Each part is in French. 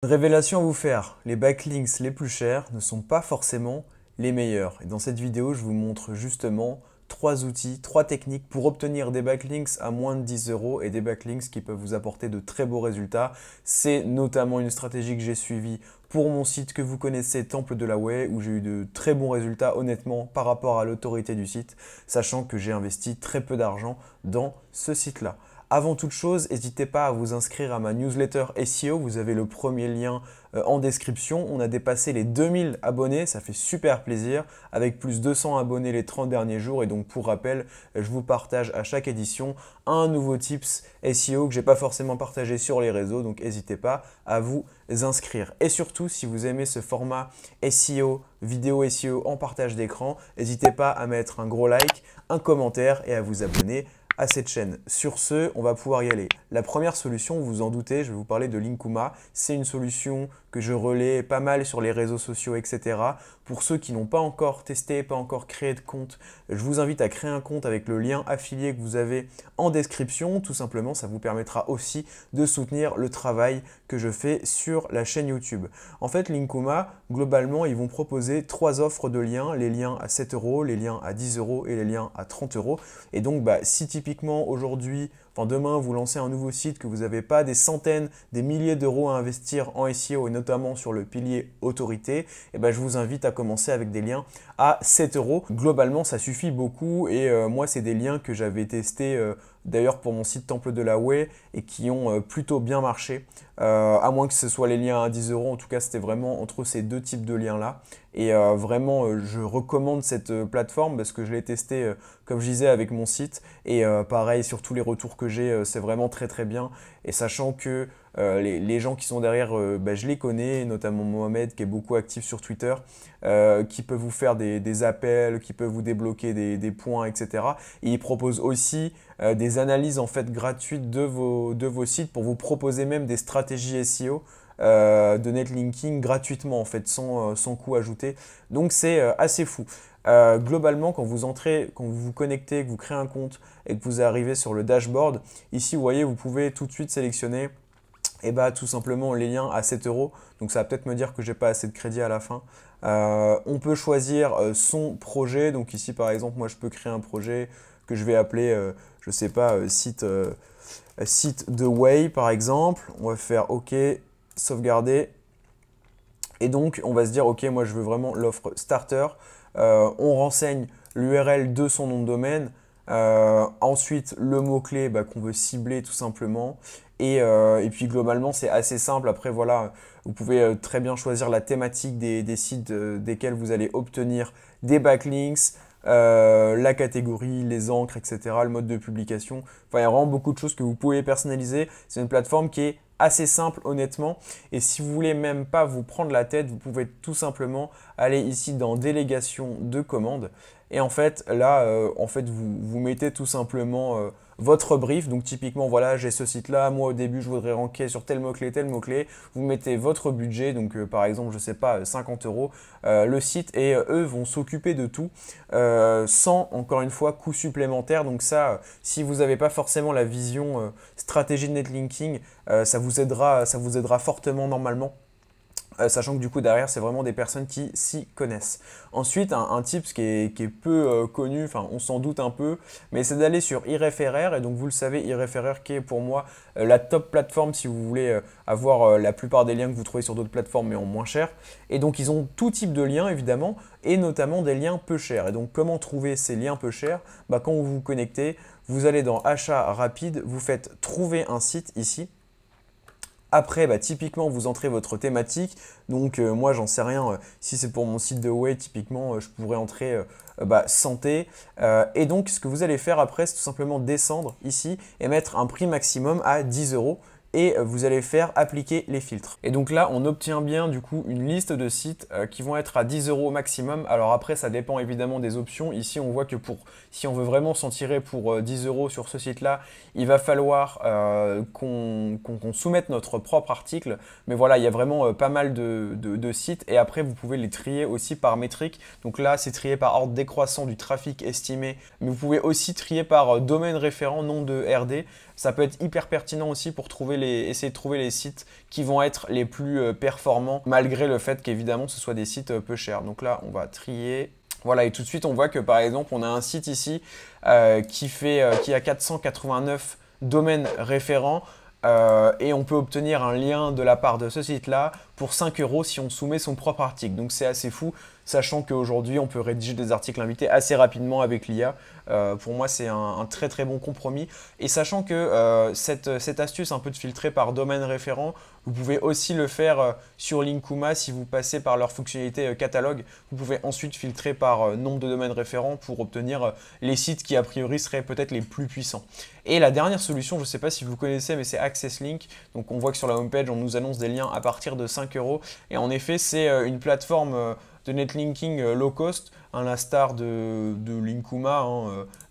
Une révélation à vous faire, les backlinks les plus chers ne sont pas forcément les meilleurs. Et dans cette vidéo, je vous montre justement trois outils, trois techniques pour obtenir des backlinks à moins de 10 euros et des backlinks qui peuvent vous apporter de très beaux résultats. C'est notamment une stratégie que j'ai suivie pour mon site que vous connaissez, Temple de la Way, où j'ai eu de très bons résultats honnêtement par rapport à l'autorité du site, sachant que j'ai investi très peu d'argent dans ce site-là. Avant toute chose, n'hésitez pas à vous inscrire à ma newsletter SEO. Vous avez le premier lien en description. On a dépassé les 2000 abonnés, ça fait super plaisir, avec plus de 200 abonnés les 30 derniers jours. Et donc pour rappel, je vous partage à chaque édition un nouveau tips SEO que je n'ai pas forcément partagé sur les réseaux. Donc n'hésitez pas à vous inscrire. Et surtout, si vous aimez ce format SEO, vidéo SEO en partage d'écran, n'hésitez pas à mettre un gros like, un commentaire et à vous abonner à cette chaîne. Sur ce, on va pouvoir y aller. La première solution, vous vous en doutez, je vais vous parler de Linkuma. C'est une solution que je relais pas mal sur les réseaux sociaux, etc. Pour ceux qui n'ont pas encore testé, pas encore créé de compte, je vous invite à créer un compte avec le lien affilié que vous avez en description. Tout simplement, ça vous permettra aussi de soutenir le travail que je fais sur la chaîne YouTube. En fait, Linkuma, globalement, ils vont proposer trois offres de liens, les liens à 7 euros, les liens à 10 euros et les liens à 30 euros. Et donc, si typiquement aujourd'hui, demain, vous lancez un nouveau site, que vous n'avez pas des centaines, des milliers d'euros à investir en SEO et notamment sur le pilier autorité, je vous invite à commencer avec des liens à 7 euros. Globalement, ça suffit beaucoup et moi, c'est des liens que j'avais testés d'ailleurs pour mon site Temple de la Way et qui ont plutôt bien marché. À moins que ce soit les liens à 10 euros, en tout cas, c'était vraiment entre ces deux types de liens-là. Et vraiment, je recommande cette plateforme parce que je l'ai testé, comme je disais, avec mon site. Et pareil, sur tous les retours que j'ai, c'est vraiment très très bien. Et sachant que les gens qui sont derrière, je les connais, notamment Mohamed qui est beaucoup actif sur Twitter, qui peut vous faire des appels, qui peut vous débloquer des points, etc. Et il propose aussi des analyses en fait gratuites de vos sites pour vous proposer même des stratégies SEO de netlinking gratuitement en fait, sans coût ajouté. Donc c'est assez fou. Globalement, quand vous entrez, quand vous vous connectez, que vous créez un compte et que vous arrivez sur le dashboard, ici vous voyez, vous pouvez tout de suite sélectionner tout simplement les liens à 7 euros. Donc ça va peut-être me dire que j'ai pas assez de crédit à la fin. On peut choisir son projet. Donc ici par exemple, moi je peux créer un projet que je vais appeler, je sais pas, site de Way par exemple. On va faire OK, sauvegarder. Et donc, on va se dire, OK, moi, je veux vraiment l'offre starter. On renseigne l'URL de son nom de domaine. Ensuite, le mot-clé qu'on veut cibler tout simplement. Et puis, globalement, c'est assez simple. Après, voilà, vous pouvez très bien choisir la thématique des sites desquels vous allez obtenir des backlinks. La catégorie, les encres, etc., le mode de publication. Enfin, il y a vraiment beaucoup de choses que vous pouvez personnaliser. C'est une plateforme qui est assez simple honnêtement. Et si vous voulez même pas vous prendre la tête, vous pouvez tout simplement aller ici dans délégation de commandes. Et en fait, là, vous mettez tout simplement votre brief. Donc typiquement, voilà, j'ai ce site-là. Moi, au début, je voudrais ranker sur tel mot-clé, tel mot-clé. Vous mettez votre budget. Donc par exemple, je sais pas, 50 euros le site. Et eux vont s'occuper de tout sans, encore une fois, coût supplémentaire. Donc ça, si vous n'avez pas forcément la vision stratégie de netlinking, ça vous aidera fortement normalement. Sachant que du coup derrière c'est vraiment des personnes qui s'y connaissent. Ensuite un tips qui est peu connu, enfin on s'en doute un peu, mais c'est d'aller sur iReférère. Et donc vous le savez, iReférère qui est pour moi la top plateforme si vous voulez avoir la plupart des liens que vous trouvez sur d'autres plateformes mais en moins cher. Et donc ils ont tout type de liens évidemment et notamment des liens peu chers. Et donc comment trouver ces liens peu chers? Quand vous vous connectez, vous allez dans achat rapide, vous faites trouver un site ici. Après, typiquement, vous entrez votre thématique. Donc, moi, j'en sais rien. Si c'est pour mon site de Way, typiquement, je pourrais entrer santé. Et donc, ce que vous allez faire après, c'est tout simplement descendre ici et mettre un prix maximum à 10 euros. Et vous allez faire appliquer les filtres. Et donc là, on obtient bien du coup une liste de sites qui vont être à 10 euros maximum. Alors après, ça dépend évidemment des options. Ici, on voit que si on veut vraiment s'en tirer pour 10 euros sur ce site-là, il va falloir qu'on soumette notre propre article. Mais voilà, il y a vraiment pas mal de sites. Et après, vous pouvez les trier aussi par métrique. Donc là, c'est trié par ordre décroissant du trafic estimé. Mais vous pouvez aussi trier par domaine référent, nom de RD. Ça peut être hyper pertinent aussi pour trouver essayer de trouver les sites qui vont être les plus performants, malgré le fait qu'évidemment ce soit des sites peu chers. Donc là, on va trier. Voilà, et tout de suite, on voit que par exemple, on a un site ici qui a 489 domaines référents. Et on peut obtenir un lien de la part de ce site-là pour 5 € si on soumet son propre article. Donc c'est assez fou, sachant qu'aujourd'hui on peut rédiger des articles invités assez rapidement avec l'IA. Pour moi c'est un très très bon compromis. Et sachant que cette astuce un peu de filtrer par domaine référent, vous pouvez aussi le faire sur Linkuma si vous passez par leur fonctionnalité catalogue. Vous pouvez ensuite filtrer par nombre de domaines référents pour obtenir les sites qui a priori seraient peut-être les plus puissants. Et la dernière solution, je ne sais pas si vous connaissez, mais c'est AccessLink. Donc on voit que sur la homepage, on nous annonce des liens à partir de 5 €. Et en effet, c'est une plateforme de netlinking low cost, à l'instar de Linkuma,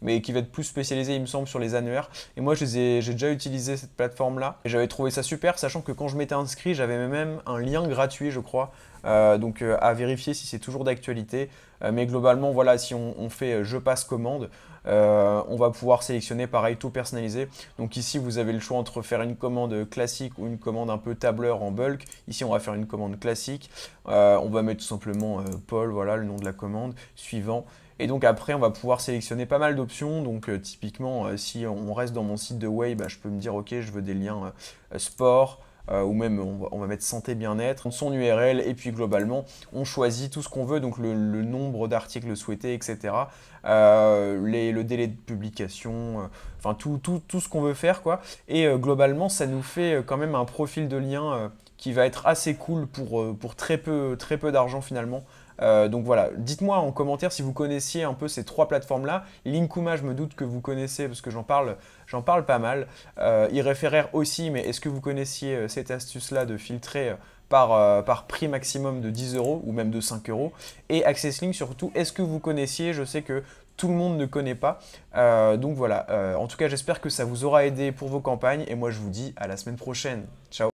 mais qui va être plus spécialisé, il me semble, sur les annuaires. Et moi, j'ai déjà utilisé cette plateforme-là et j'avais trouvé ça super, sachant que quand je m'étais inscrit, j'avais même un lien gratuit, je crois. Donc à vérifier si c'est toujours d'actualité. Mais globalement, voilà, si on fait je passe commande, on va pouvoir sélectionner pareil tout personnalisé. Donc ici, vous avez le choix entre faire une commande classique ou une commande un peu tableur en bulk. Ici, on va faire une commande classique. On va mettre tout simplement Paul, voilà le nom de la commande, suivant. Et donc après, on va pouvoir sélectionner pas mal d'options. Donc typiquement, si on reste dans mon site de Way, je peux me dire ok, je veux des liens sport. Ou même on va mettre santé bien-être, son URL et puis globalement on choisit tout ce qu'on veut, donc le nombre d'articles souhaités, etc. Le délai de publication, enfin tout ce qu'on veut faire quoi. Et globalement ça nous fait quand même un profil de lien qui va être assez cool pour très peu d'argent finalement. Donc voilà, dites-moi en commentaire si vous connaissiez un peu ces trois plateformes-là. Linkuma, je me doute que vous connaissez parce que j'en parle pas mal. iReferaire aussi, mais est-ce que vous connaissiez cette astuce-là de filtrer par prix maximum de 10 € ou même de 5 €? Et AccessLink surtout, est-ce que vous connaissiez? Je sais que tout le monde ne connaît pas. Donc voilà, en tout cas j'espère que ça vous aura aidé pour vos campagnes et moi je vous dis à la semaine prochaine. Ciao!